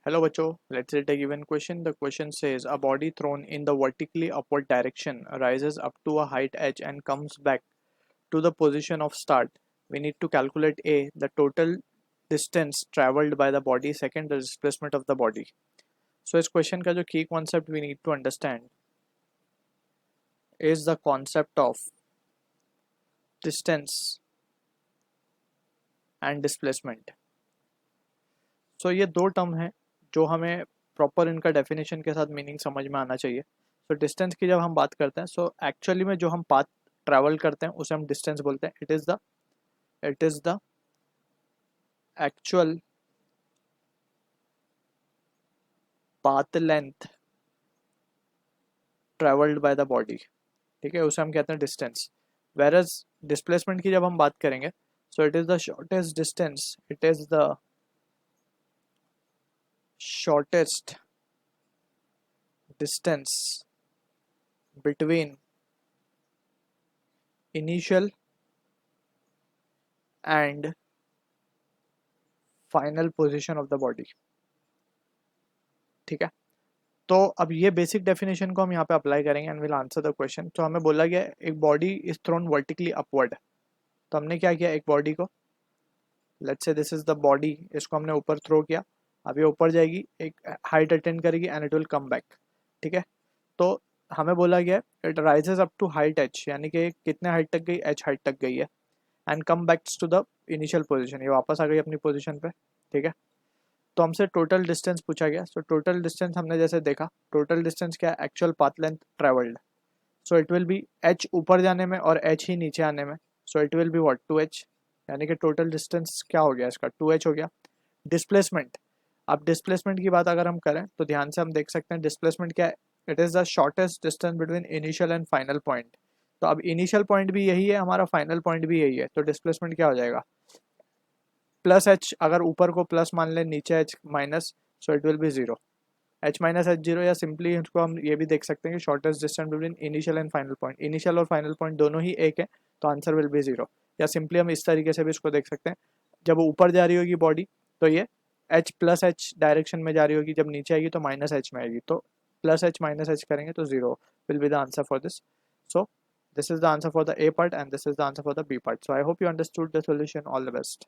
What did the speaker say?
Hello बच्चों, let's take a given question. The question says a body thrown in the vertically upward direction rises up to a height h and comes back to the position of start. We need to calculate a the total distance traveled by the body, second the displacement of the body. So इस question का जो key concept we need to understand is the concept of distance and displacement. So ये दो term है जो हमें proper इनका definition के साथ मीनिंग समझ में आना चाहिए. सो डिस्टेंस की जब हम बात करते हैं सो एक्चुअली में जो हम पाथ ट्रैवल करते हैं उसे हम डिस्टेंस बोलते हैं. It is the actual path length travelled by the body. ठीक है, उसे हम कहते हैं डिस्टेंस. वेर एज डिस्प्लेसमेंट की जब हम बात करेंगे so it is the shortest distance, it is the shortest distance between initial and final position of the body. ठीक है, तो अब ये बेसिक डेफिनेशन को हम यहाँ पे अप्लाई करेंगे and will answer the question. तो हमें बोला गया एक body is thrown vertically upward. तो हमने क्या किया, एक बॉडी को, let's say this is the body, इसको हमने ऊपर थ्रो किया. अब ये ऊपर जाएगी, एक हाइट अटेंड करेगी and it will come back. ठीक है, तो हमें बोला गया it rises up to height H, यानी कि कितने हाइट तक गई, एच हाइट तक गई है, and come backs to the initial position, ये वापस आ गई अपनी पोजीशन पे. ठीक है, तो हमसे टोटल डिस्टेंस पूछा गया. सो टोटल डिस्टेंस हमने जैसे देखा, टोटल डिस्टेंस क्या है, actual path length travelled. So it will be H ऊपर जाने में और एच ही नीचे आने में. So it will be what, 2h, यानी कि टोटल डिस्टेंस क्या हो गया इसका, 2h हो गया. डिस्प्लेसमेंट, अब डिस्प्लेसमेंट की बात अगर हम करें तो ध्यान से हम देख सकते हैं डिस्प्लेसमेंट क्या है, it is the shortest distance between initial and final point. तो अब इनिशियल पॉइंट भी यही है, हमारा फाइनल पॉइंट भी यही है, तो डिस्प्लेसमेंट क्या हो जाएगा, प्लस एच. अगर ऊपर को प्लस मान लें, नीचे H minus, so it will be zero. H minus H zero, या सिंपली इसको हम ये भी देख सकते हैं कि shortest distance between initial and final point, initial और फाइनल पॉइंट दोनों ही एक है, तो आंसर विल बी जीरो. या सिंपली हम इस तरीके से भी इसको देख सकते हैं, जब ऊपर जा रही होगी बॉडी तो ये एच प्लस एच डायरेक्शन में जा रही होगी, जब नीचे आएगी तो माइनस एच में आएगी, तो प्लस एच माइनस एच करेंगे तो zero will be the answer for this. So this is the answer for the A part and this is the answer for the B part. So I hope you understood the solution. All the best.